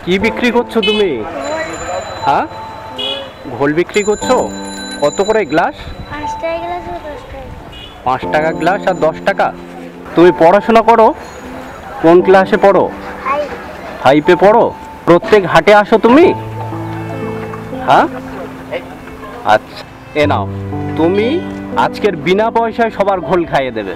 কি বিক্রি করছো তুমি? হ্যাঁ, ঘোল বিক্রি করছো? কত করে গ্লাস? 5 টাকা গ্লাস আর 10 টাকা। 5 টাকা গ্লাস আর 10 টাকা। তুমি পড়াশোনা করো? কোন ক্লাসে পড়ো? 5-এ পড়ো? প্রত্যেক হাটে আসো তুমি? হ্যাঁ, আচ্ছা, এ নাও, তুমি আজকের বিনা পয়সায় সবার ঘোল খাইয়ে দেবে।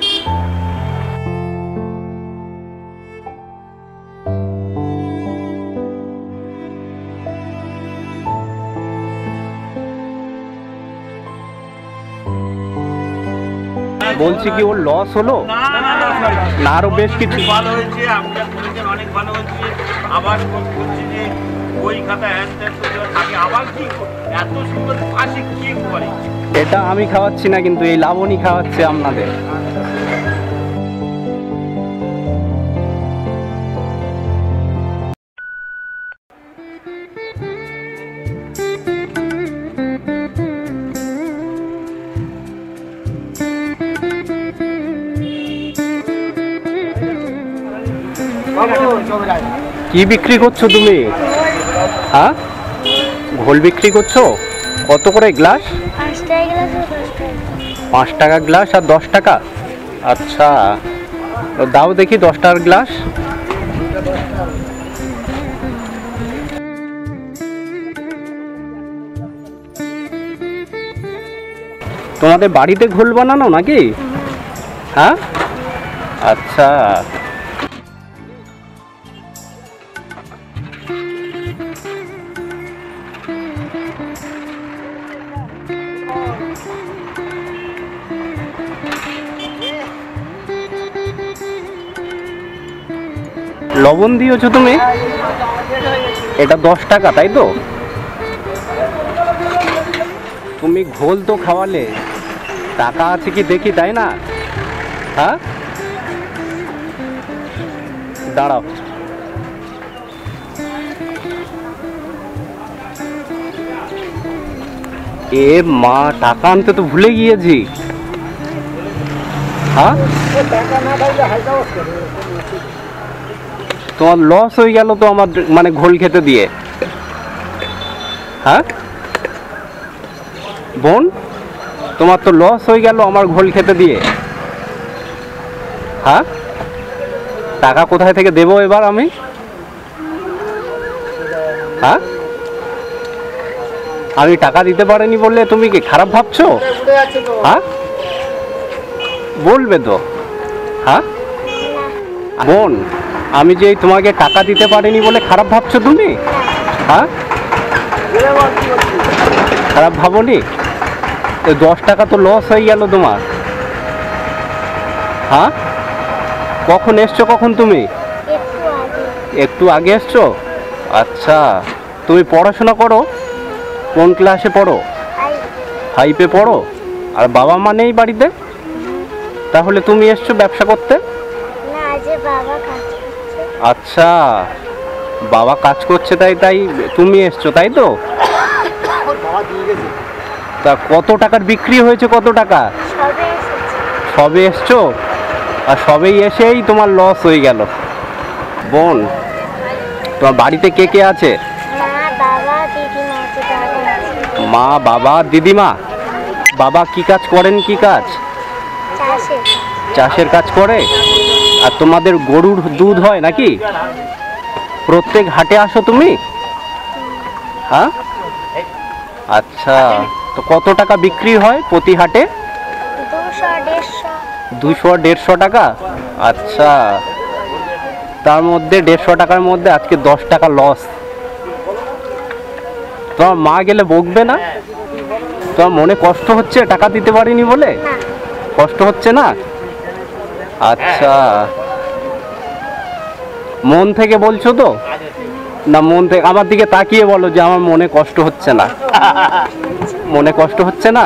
বলছি কি ওর লস হলো না আরো বেশ কিছু? ভালো হয়েছে, আপনারা বলেছেন অনেক ভালো হয়েছে। আবার বলছি যে বই খাতা হ্যান ত্যান থাকে, আবার কি এত সুন্দর পাশে কি করে? এটা আমি খাওয়াচ্ছি না, কিন্তু এই লাবণী খাওয়াচ্ছে আপনাদের। কি বিক্রি করছো তুমি? হ্যাঁ, ঘোল বিক্রি করছো? কত করে গ্লাস? 5 টাকা গ্লাস আর 10 টাকা। 5 টাকা গ্লাস আর 10 টাকা। আচ্ছা, তো দাও দেখি 10 টাকার গ্লাস। তোমাদের বাড়িতে ঘোল বানানো নাকি? হ্যাঁ, আচ্ছা। লবণ দিয়েছো তুমি? এটা 10 টাকা, তাই তো? তুমি ঘোল তো খাওয়ালে, টাকা আছে কি দেখি, তাই না? হ্যাঁ, দাঁড়াও। এ মা, টাকা আনতে তো ভুলে গিয়েছি। হ্যাঁ, তোমার লস হয়ে গেল তো আমার, মানে ঘোল খেতে দিয়ে। হ্যাঁ বোন, তোমার তো লস হয়ে গেল আমার ঘোল খেতে দিয়ে। হ্যাঁ, টাকা কোথায় থেকে দেবো এবার আমি? হ্যাঁ, আমি টাকা দিতে পারিনি বললে তুমি কি খারাপ ভাবছো? হ্যাঁ, বলবে তো। হ্যাঁ বোন, আমি যে তোমাকে টাকা দিতে পারিনি বলে খারাপ ভাবছো তুমি? হ্যাঁ, খারাপ ভাবোনি? 10 টাকা তো লস হয়ে গেল তোমার। হ্যাঁ, কখন এসছো, কখন তুমি? একটু আগে এসছো? আচ্ছা, তুমি পড়াশোনা করো? কোন ক্লাসে পড়ো? 5-এ পড়ো? আর বাবা মা নেই বাড়িতে? তাহলে তুমি এসছো ব্যবসা করতে? না, আজ বাবা কাজ করছে। আচ্ছা, বাবা কাজ করছে, তাই তুমি এসছো, তাই তো? তা কত টাকার বিক্রি হয়েছে? কত টাকা? সবে এসেছে। সবে এসছো? আর সবেই এসেই তোমার লস হয়ে গেল। বোন, তোমার বাড়িতে কে কে আছে? মা, বাবা, দিদিমা আছে, দাদা আছে। মা, বাবা, দিদিমা। বাবা কি কাজ করেন? কি কাজ? চাষে। চাষের কাজ করে। আর তোমাদের গরুর দুধ হয় নাকি? প্রত্যেক হাটে আসো তুমি? হ্যাঁ, আচ্ছা, তো কত টাকা বিক্রি হয় প্রতি হাটে? 200-150 টাকা। আচ্ছা, তার মধ্যে 150 টাকার মধ্যে আজকে 10 টাকা লস। তোমার মা গেলে বকবে না? তোমার মনে কষ্ট হচ্ছে টাকা দিতে পারিনি বলে? কষ্ট হচ্ছে না? আচ্ছা, মন থেকে বলছো তো? না মন থেকে আমার দিকে তাকিয়ে বলো যে আমার মনে কষ্ট হচ্ছে না। মনে কষ্ট হচ্ছে না?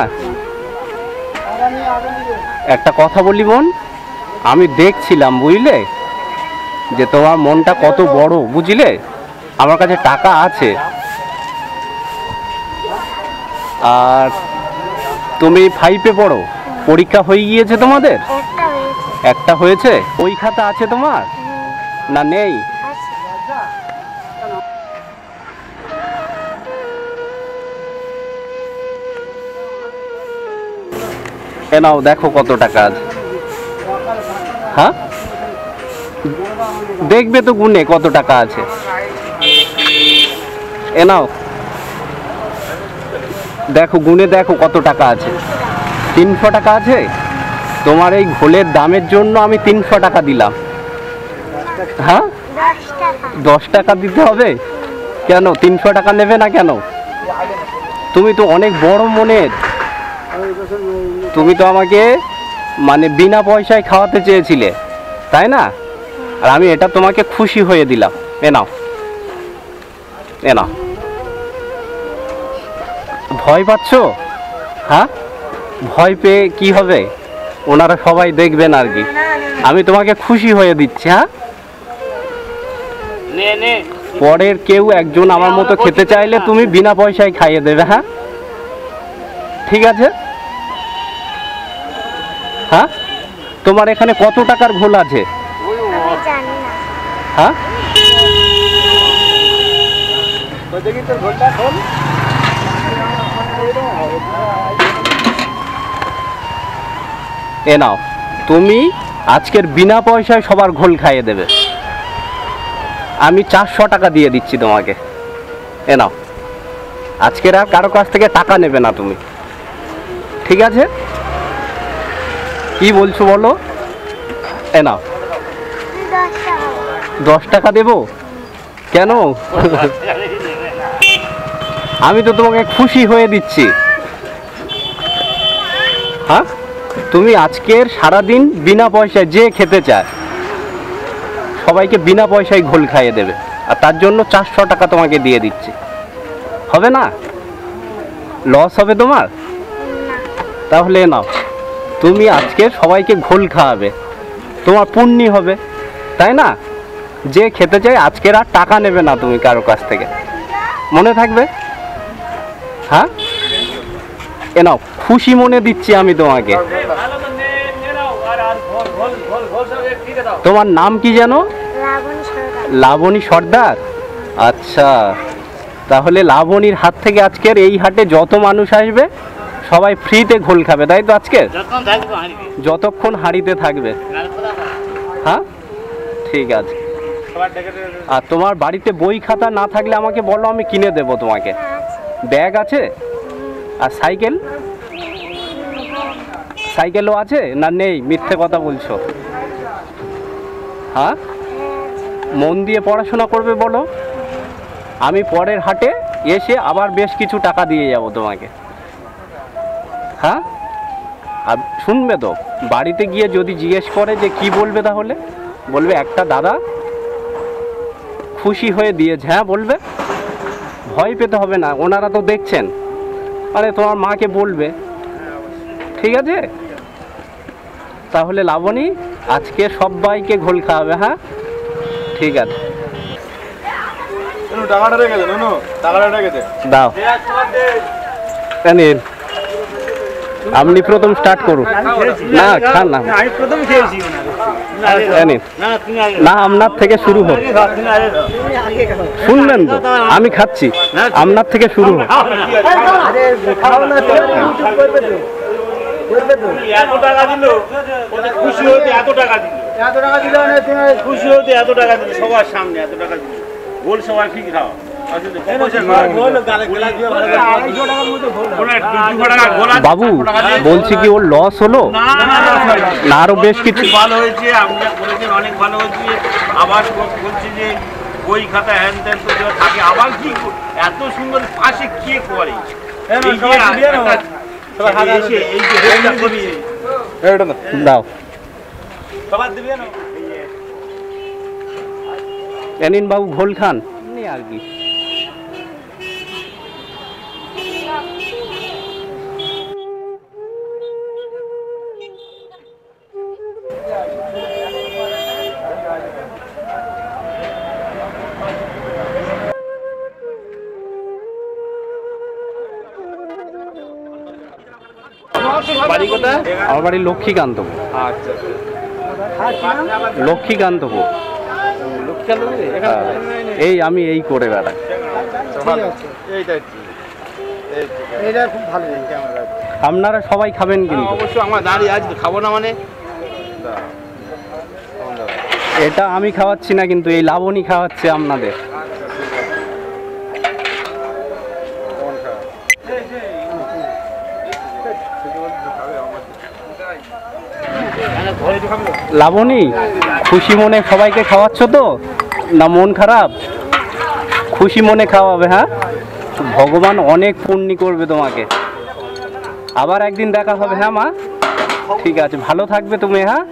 একটা কথা বলি বোন, আমি দেখছিলাম বুঝলে, যে তোমার মনটা কত বড়, বুঝলে? আমার কাছে টাকা আছে। আর তুমি 5-এ পড়ো, পরীক্ষা হয়ে গিয়েছে তোমাদের? একটা হয়েছে। ওই খাতা আছে তোমার না নেই? নাও দেখো কত টাকা আছে। হ্যাঁ, দেখবে তো গুনে কত টাকা আছে। এ নাও দেখো, গুনে দেখো কত টাকা আছে। 300 টাকা আছে। তোমার এই ঘোলের দামের জন্য আমি 300 টাকা দিলাম। হ্যাঁ, 10 টাকা। 10 টাকা দিতে হবে কেন? 300 টাকা নেবে না কেন? তুমি তো অনেক বড় মনের। তুমি তো আমাকে মানে বিনা পয়সায় খাওয়াতে চেয়েছিলে, তাই না? আর আমি এটা তোমাকে খুশি হয়ে দিলাম। এ নাও, এ নাও। ভয় পাচ্ছ? হ্যাঁ, ভয় পেয়ে কি হবে? ওনারা সবাই দেখবেন আর কি। আমি তোমাকে খুশি হয়ে দিচ্ছি। হ্যাঁ, নে নে পরের কেউ একজন আমার মতো খেতে চাইলে তুমি বিনা পয়সায় খাইয়ে দেবে। হ্যাঁ, ঠিক আছে। হ্যাঁ, তোমার এখানে কত টাকার ঘোল আছে? আমি জানি না। হ্যাঁ, এ নাও, তুমি আজকের বিনা পয়সায় সবার ঘোল খাইয়ে দেবে। আমি 400 টাকা দিয়ে দিচ্ছি তোমাকে। এ নাও, আজকের আর কারো কাছ থেকে টাকা নেবে না তুমি, ঠিক আছে? কি বলছো বলো? এ নাও, 10 টাকা। 10 টাকা দেবো কেন? আমি তো তোমাকে খুশি হয়ে দিচ্ছি। হ্যাঁ, তুমি আজকের সারাদিন বিনা পয়সায় যে খেতে চায় সবাইকে বিনা পয়সায় ঘোল খাইয়ে দেবে, আর তার জন্য 400 টাকা তোমাকে দিয়ে দিচ্ছি। হবে না? লস হবে তোমার? তাহলে নাও, তুমি আজকে সবাইকে ঘোল খাওয়াবে, তোমার পুণ্যি হবে, তাই না? যে খেতে চায় আজকের আর টাকা নেবে না তুমি কারো কাছ থেকে, মনে থাকবে? হ্যাঁ, এ নাও, খুশি মনে দিচ্ছি আমি তোমাকে। ভালো তো নে নে নাও। আর আর ঘোল ঘোল ঘোল ঘোল সব ফ্রিতে দাও। তোমার নাম কি যেন? লাবণী সরকার। লাবণী সর্দার। আচ্ছা, তাহলে লাবণীর হাত থেকে আজকের এই হাটে যত মানুষ আসবে সবাই ফ্রিতে ঘোল খাবে, তাই তো? আজকে যখন থাকবো হারিবে যতক্ষণ হাঁড়িতে থাকবে। হ্যাঁ, ঠিক আছে। সবার ডেকে আর তোমার বাড়িতে বই খাতা না থাকলে আমাকে বলো, আমি কিনে দেবো তোমাকে। ব্যাগ আছে? আর সাইকেল? সাইকেলও আছে না? নেই, মিথ্যে কথা বলছো। হ্যাঁ, মন দিয়ে পড়াশোনা করবে বলো। আমি পরের হাটে এসে আবার বেশ কিছু টাকা দিয়ে যাব তোমাকে। হ্যাঁ, আর শুনবে তো, বাড়িতে গিয়ে যদি জিজ্ঞেস করে যে কি বলবে, তাহলে বলবে একটা দাদা খুশি হয়ে দিয়েছে। হ্যাঁ বলবে, ভয় পেতে হবে না, ওনারা তো দেখছেন। আরে তোমার মাকে বলবে, ঠিক আছে? তাহলে লাবণী আজকে সবাইকে ঘোল খাওয়াবে। হ্যাঁ, ঠিক আছে। টাকাটা রেখে দে, নুনু, টাকাটা রেখে দে। দাও, নিন। আপনি প্রথম স্টার্ট করুন। না, খান না। আমি প্রথম খেয়েছি। নিন। না তুমি আগে না, আপনার থেকে শুরু হোক। তুমি আগে দাও। শুনলেন তো, আমি খাচ্ছি, আপনার থেকে শুরু হোক। এত টাকা দিল, খুশি হতে এত টাকা দিল, খুশি হতে এত টাকা দিল, সবার সামনে এত টাকা দিল। গোল সবাই ঠিক খাও। বাবু বলছি কি ওর লস হলো না আরো বেশ কিছু? ভালো হয়েছে, আপনি যা করেছেন অনেক ভালো হয়েছে। আবার বলছি যে বই খাতা হ্যান ত্যান তো দেওয়া থাকে, আবার কি এত সুন্দর পাশে কে করে এই যে এসে এই যে হেডটা করছে। দাও, সবার দিবে না নিন বাবু, ঘোল খান আর কি। বাড়ি কোথায়? আমার বাড়ি লক্ষ্মীকান্তপুর। আচ্ছা, লক্ষ্মীকান্তপুর। এই আমি এই করে বেড়াই। এইটাই ঠিক। এটা খুব ভালো জিনিস ক্যামেরা। আপনারা সবাই খাবেন কিন্তু। অবশ্যই আমার দাঁড়িয়ে আজ খাবো না মানে এটা আমি খাওয়াচ্ছি না, কিন্তু এই লাবণী খাওয়াচ্ছে আপনাদের। লাবণী, খুশি মনে সবাইকে খাওয়াচ্ছ তো, না মন খারাপ? খুশি মনে খাওয়াবে, হ্যাঁ? ভগবান অনেক পুণ্য করবে তোমাকে। আবার একদিন দেখা হবে, হ্যাঁ মা? ঠিক আছে, ভালো থাকবে তুমি, হ্যাঁ?